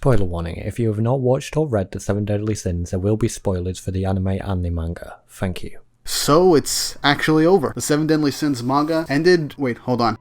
Spoiler warning, if you have not watched or read The Seven Deadly Sins, there will be spoilers for the anime and the manga. Thank you. So it's actually over. The Seven Deadly Sins manga ended... Wait, hold on.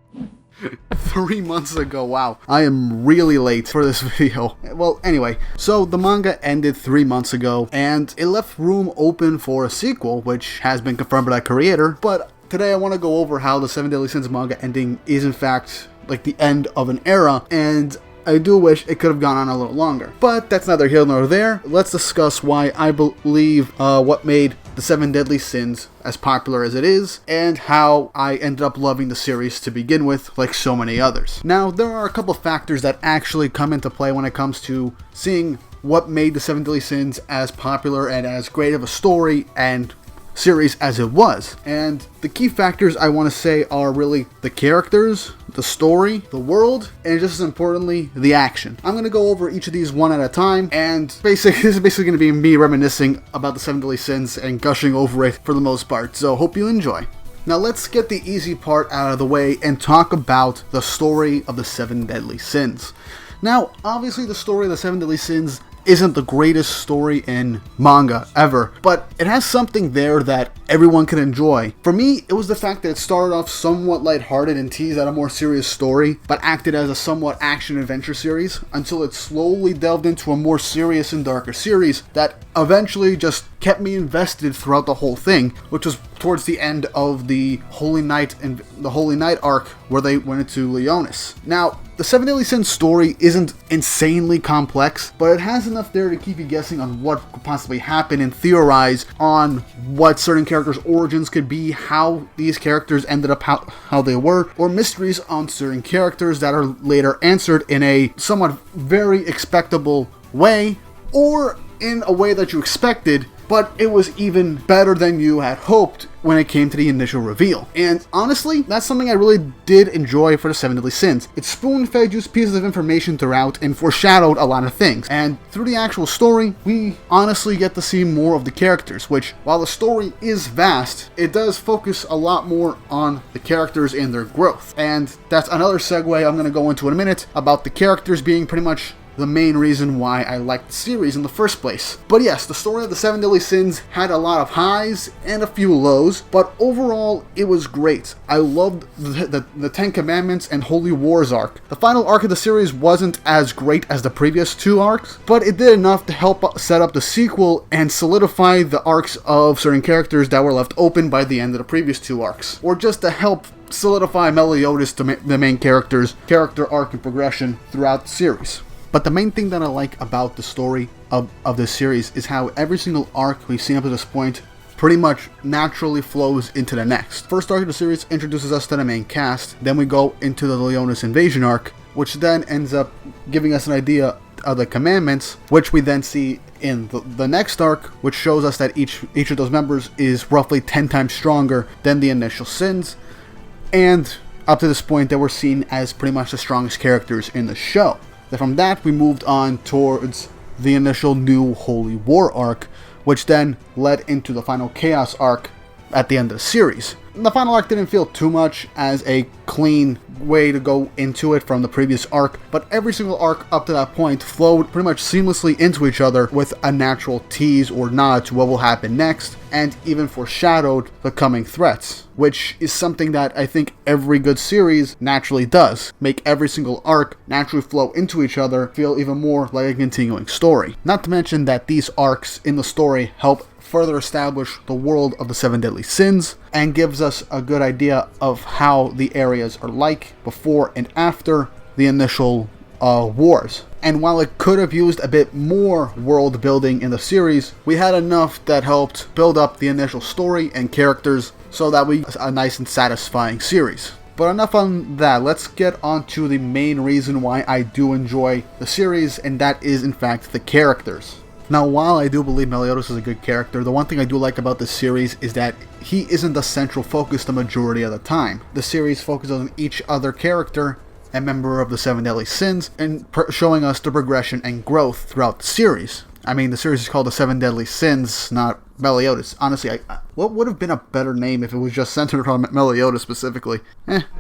3 months ago. Wow, I am really late for this video. Well, anyway, so the manga ended 3 months ago, and it left room open for a sequel, which has been confirmed by that creator, but today I want to go over how the Seven Deadly Sins manga ending is in fact like the end of an era, and I do wish it could have gone on a little longer. But that's neither here nor there. Let's discuss why I believe what made the Seven Deadly Sins as popular as it is, and how I ended up loving the series to begin with, like so many others. Now, there are a couple of factors that actually come into play when it comes to seeing what made the Seven Deadly Sins as popular and as great of a story and series as it was. And the key factors I want to say are really the characters, the story, the world, and just as importantly, the action. I'm going to go over each of these one at a time, and this is basically going to be me reminiscing about the Seven Deadly Sins and gushing over it for the most part, so hope you enjoy. Now let's get the easy part out of the way and talk about the story of the Seven Deadly Sins. Now, obviously the story of the Seven Deadly Sins isn't the greatest story in manga ever, but it has something there that everyone can enjoy. For me, it was the fact that it started off somewhat lighthearted and teased at a more serious story, but acted as a somewhat action-adventure series, until it slowly delved into a more serious and darker series that eventually just kept me invested throughout the whole thing, which was towards the end of the Holy Night and the Holy Night arc where they went into Leonis. Now, the Seven Deadly Sins story isn't insanely complex, but it has enough there to keep you guessing on what could possibly happen and theorize on what certain characters' origins could be, how these characters ended up how they were, or mysteries on certain characters that are later answered in a somewhat very expectable way, or in a way that you expected, but it was even better than you had hoped when it came to the initial reveal. And honestly, that's something I really did enjoy for the Seven Deadly Sins. It spoon-fed you pieces of information throughout and foreshadowed a lot of things. And through the actual story, we honestly get to see more of the characters, which, while the story is vast, it does focus a lot more on the characters and their growth. And that's another segue I'm going to go into in a minute, about the characters being pretty much the main reason why I liked the series in the first place. But yes, the story of the Seven Deadly Sins had a lot of highs and a few lows, but overall it was great. I loved the Ten Commandments and Holy Wars arc. The final arc of the series wasn't as great as the previous two arcs, but it did enough to help set up the sequel and solidify the arcs of certain characters that were left open by the end of the previous two arcs, or just to help solidify Meliodas, the main character arc and progression throughout the series. But the main thing that I like about the story of this series is how every single arc we've seen up to this point pretty much naturally flows into the next. First arc of the series introduces us to the main cast, then we go into the Leonis invasion arc, which then ends up giving us an idea of the commandments, which we then see in the next arc, which shows us that each of those members is roughly 10 times stronger than the initial sins, and up to this point they were seen as pretty much the strongest characters in the show. Then from that, we moved on towards the initial new Holy War arc, which then led into the final Chaos arc at the end of the series. The final arc didn't feel too much as a clean way to go into it from the previous arc, but every single arc up to that point flowed pretty much seamlessly into each other with a natural tease or nod to what will happen next, and even foreshadowed the coming threats, which is something that I think every good series naturally does. Make every single arc naturally flow into each other, feel even more like a continuing story. Not to mention that these arcs in the story help further establish the world of the Seven Deadly Sins, and gives us a good idea of how the areas are like before and after the initial wars. And while it could have used a bit more world building in the series, we had enough that helped build up the initial story and characters so that we a nice and satisfying series. But enough on that, let's get on to the main reason why I do enjoy the series, and that is in fact the characters. Now, while I do believe Meliodas is a good character, the one thing I do like about this series is that he isn't the central focus the majority of the time. The series focuses on each other character and member of the Seven Deadly Sins, and showing us the progression and growth throughout the series. I mean, the series is called The Seven Deadly Sins, not Meliodas. Honestly, what would have been a better name if it was just centered on Meliodas specifically?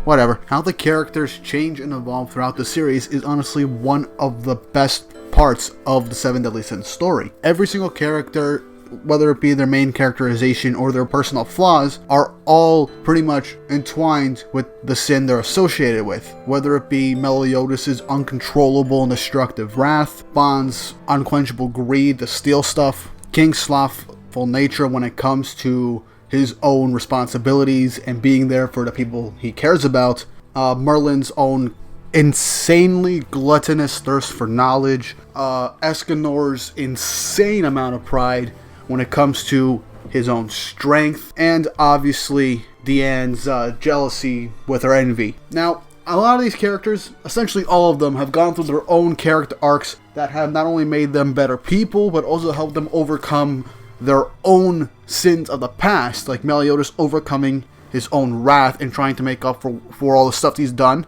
Whatever. How the characters change and evolve throughout the series is honestly one of the best parts of the Seven Deadly Sins story. Every single character, whether it be their main characterization or their personal flaws, are all pretty much entwined with the sin they're associated with. Whether it be Meliodas' uncontrollable and destructive wrath, Bond's unquenchable greed to steal stuff, King's slothful nature when it comes to his own responsibilities and being there for the people he cares about, Merlin's own insanely gluttonous thirst for knowledge, Escanor's insane amount of pride when it comes to his own strength, and obviously Deanne's jealousy with her envy. Now, a lot of these characters, essentially all of them, have gone through their own character arcs that have not only made them better people, but also helped them overcome their own sins of the past, like Meliodas overcoming his own wrath and trying to make up for all the stuff he's done.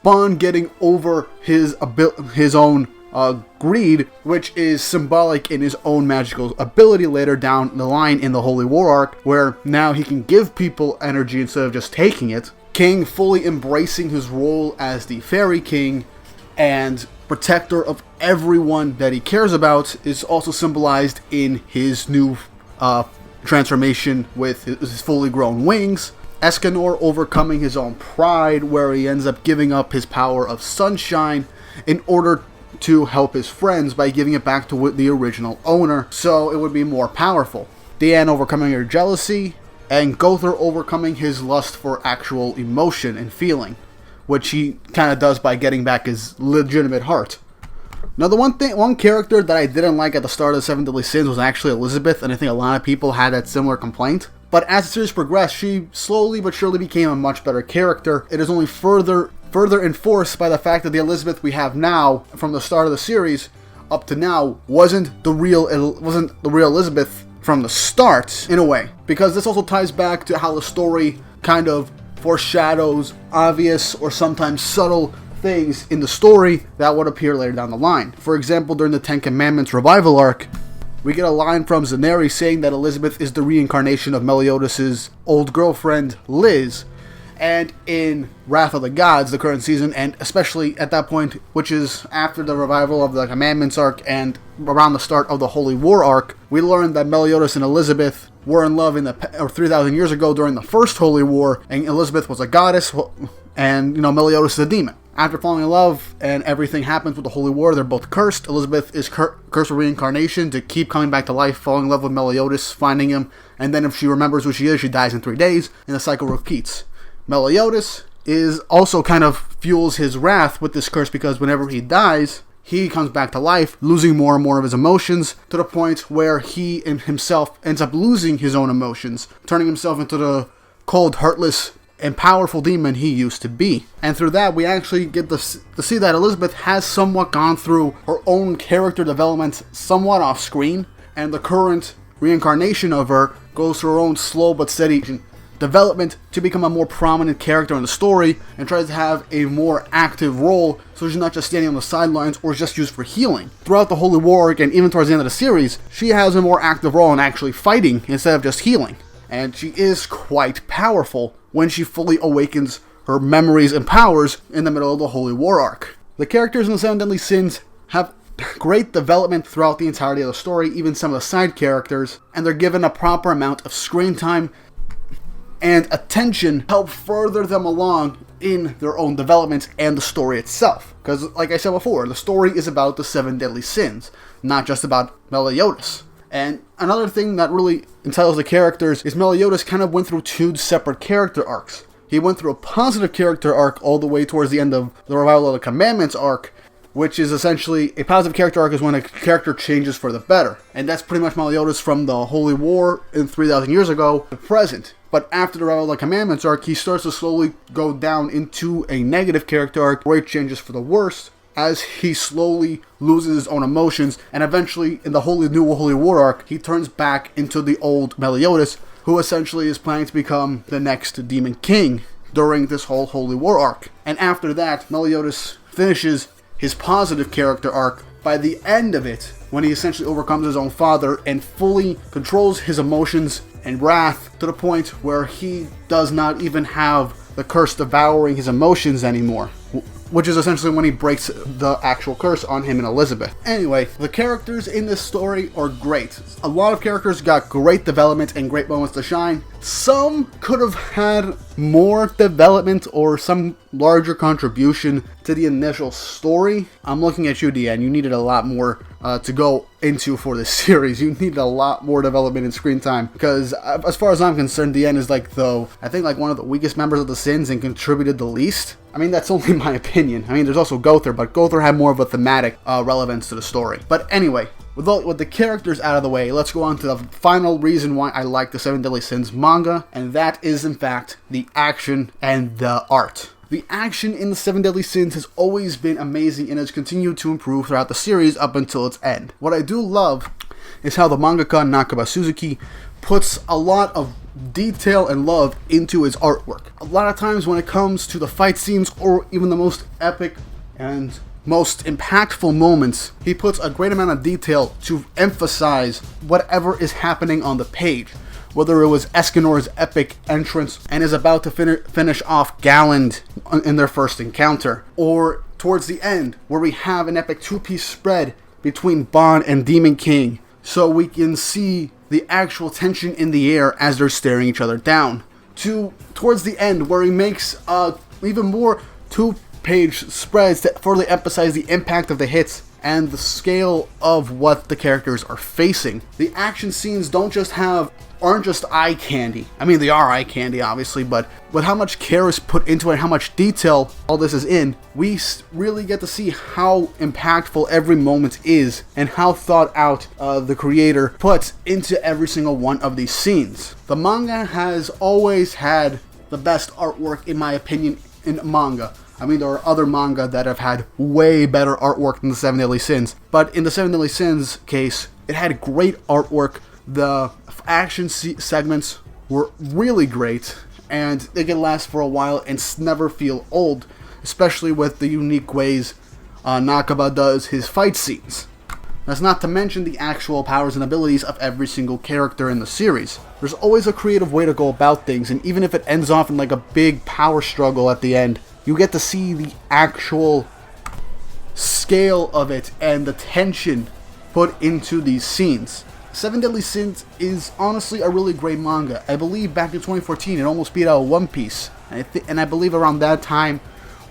Bond getting over his own greed, which is symbolic in his own magical ability later down the line in the Holy War arc, where now he can give people energy instead of just taking it. King fully embracing his role as the Fairy King and protector of everyone that he cares about is also symbolized in his new transformation with his fully grown wings. Escanor overcoming his own pride, where he ends up giving up his power of sunshine in order to help his friends by giving it back to the original owner, so it would be more powerful. Deanne overcoming her jealousy, and Gother overcoming his lust for actual emotion and feeling, which he kind of does by getting back his legitimate heart. Now, the one character that I didn't like at the start of the Seven Deadly Sins was actually Elizabeth, and I think a lot of people had that similar complaint. But as the series progressed, she slowly but surely became a much better character. It is only further enforced by the fact that the Elizabeth we have now, from the start of the series up to now, wasn't the real Elizabeth from the start, in a way. Because this also ties back to how the story kind of foreshadows obvious or sometimes subtle things in the story that would appear later down the line. For example, during the Ten Commandments revival arc, we get a line from Zaneri saying that Elizabeth is the reincarnation of Meliodas' old girlfriend, Liz. And in Wrath of the Gods, the current season, and especially at that point, which is after the revival of the Commandments arc and around the start of the Holy War arc, we learned that Meliodas and Elizabeth were in love 3,000 years ago during the First Holy War, and Elizabeth was a goddess, and, Meliodas is a demon. After falling in love and everything happens with the Holy War, they're both cursed. Elizabeth is cursed with reincarnation to keep coming back to life, falling in love with Meliodas, finding him, and then if she remembers who she is, she dies in 3 days, and the cycle repeats. Meliodas is also kind of fuels his wrath with this curse because whenever he dies, he comes back to life, losing more and more of his emotions to the point where he himself ends up losing his own emotions, turning himself into the cold, heartless, and powerful demon he used to be. And through that, we actually get to see that Elizabeth has somewhat gone through her own character development somewhat off screen, and the current reincarnation of her goes through her own slow but steady development to become a more prominent character in the story and tries to have a more active role, so she's not just standing on the sidelines or just used for healing. Throughout the Holy War and even towards the end of the series, she has a more active role in actually fighting instead of just healing. And she is quite powerful when she fully awakens her memories and powers in the middle of the Holy War arc. The characters in the Seven Deadly Sins have great development throughout the entirety of the story, even some of the side characters, and they're given a proper amount of screen time and attention help further them along in their own developments and the story itself. Because, like I said before, the story is about the Seven Deadly Sins, not just about Meliodas. And another thing that really entitles the characters is Meliodas kind of went through 2 separate character arcs. He went through a positive character arc all the way towards the end of the Revival of the Commandments arc, which is essentially, a positive character arc is when a character changes for the better. And that's pretty much Meliodas from the Holy War in 3,000 years ago to present. But after the Revival of the Commandments arc, he starts to slowly go down into a negative character arc where he changes for the worst as he slowly loses his own emotions, and eventually in the New Holy War arc, he turns back into the old Meliodas, who essentially is planning to become the next Demon King during this whole Holy War arc. And after that, Meliodas finishes his positive character arc by the end of it, when he essentially overcomes his own father and fully controls his emotions and wrath to the point where he does not even have the curse devouring his emotions anymore. which is essentially when he breaks the actual curse on him and Elizabeth. Anyway, the characters in this story are great. A lot of characters got great development and great moments to shine. Some could have had more development or some larger contribution to the initial story. I'm looking at you, Deanne. You needed a lot more to go into for this series. You needed a lot more development and screen time, because as far as I'm concerned, Deanne is I think one of the weakest members of the Sins and contributed the least. I mean, that's only my opinion. I mean, there's also Gother, but Gother had more of a thematic relevance to the story. But anyway, with the characters out of the way, let's go on to the final reason why I like the Seven Deadly Sins manga, and that is, in fact, the action and the art. The action in the Seven Deadly Sins has always been amazing and has continued to improve throughout the series up until its end. What I do love is how the mangaka Nakaba Suzuki puts a lot of detail and love into his artwork. A lot of times when it comes to the fight scenes or even the most epic and most impactful moments, he puts a great amount of detail to emphasize whatever is happening on the page. Whether it was Escanor's epic entrance and is about to finish off Galland in their first encounter, or towards the end where we have an epic two-piece spread between Bond and Demon King, so we can see the actual tension in the air as they're staring each other down, to towards the end where he makes even more two-page spreads to further emphasize the impact of the hits and the scale of what the characters are facing. The action scenes aren't just eye candy. I mean, they are eye candy, obviously, but with how much care is put into it, how much detail all this is in, we really get to see how impactful every moment is and how thought out the creator puts into every single one of these scenes. The manga has always had the best artwork, in my opinion, in manga. I mean, there are other manga that have had way better artwork than the Seven Deadly Sins, but in the Seven Deadly Sins case, it had great artwork. The action segments were really great, and they can last for a while and never feel old, especially with the unique ways Nakaba does his fight scenes. That's not to mention the actual powers and abilities of every single character in the series. There's always a creative way to go about things, and even if it ends off in like a big power struggle at the end, you get to see the actual scale of it and the tension put into these scenes. Seven Deadly Sins is honestly a really great manga. I believe back in 2014 it almost beat out One Piece. And I believe around that time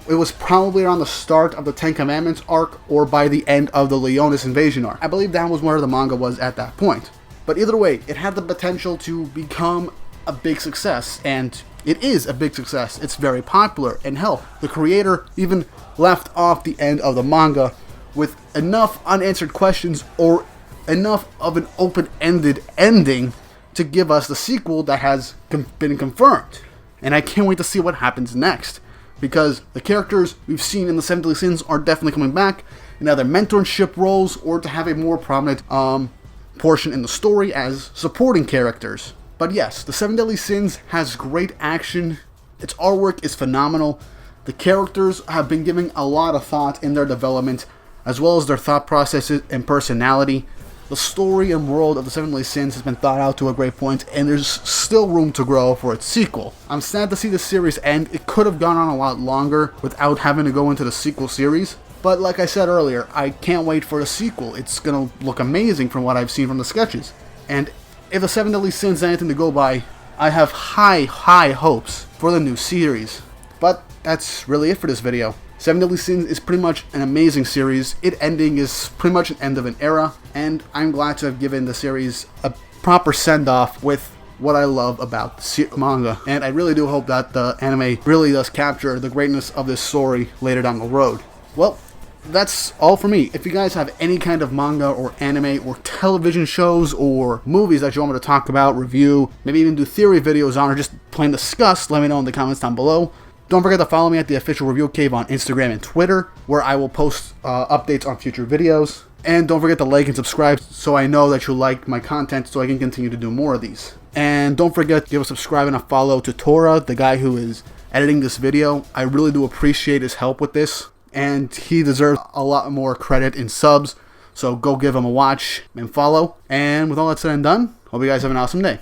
it was probably around the start of the Ten Commandments arc or by the end of the Leonis invasion arc. I believe that was where the manga was at that point. But either way, it had the potential to become a big success, and it is a big success. It's very popular, and hell, the creator even left off the end of the manga with enough unanswered questions or enough of an open-ended ending to give us the sequel that has been confirmed. And I can't wait to see what happens next, because the characters we've seen in the Seven Deadly Sins are definitely coming back in either mentorship roles or to have a more prominent portion in the story as supporting characters. But yes, the Seven Deadly Sins has great action, its artwork is phenomenal, the characters have been given a lot of thought in their development, as well as their thought processes and personality. The story and world of the Seven Deadly Sins has been thought out to a great point, and there's still room to grow for its sequel. I'm sad to see the series end. It could have gone on a lot longer without having to go into the sequel series. But like I said earlier, I can't wait for the sequel. It's gonna look amazing from what I've seen from the sketches. And if the Seven Deadly Sins is anything to go by, I have high hopes for the new series. But that's really it for this video. Seven Deadly Sins is pretty much an amazing series. It ending is pretty much an end of an era, and I'm glad to have given the series a proper send-off with what I love about the manga. And I really do hope that the anime really does capture the greatness of this story later down the road. Well, that's all for me. If you guys have any kind of manga or anime or television shows or movies that you want me to talk about, review, maybe even do theory videos on, or just plain discuss, let me know in the comments down below. Don't forget to follow me at the Official Review Cave on Instagram and Twitter, where I will post updates on future videos. And don't forget to like and subscribe so I know that you like my content so I can continue to do more of these. And don't forget to give a subscribe and a follow to Tora, the guy who is editing this video. I really do appreciate his help with this, and he deserves a lot more credit in subs. So go give him a watch and follow. And with all that said and done, hope you guys have an awesome day.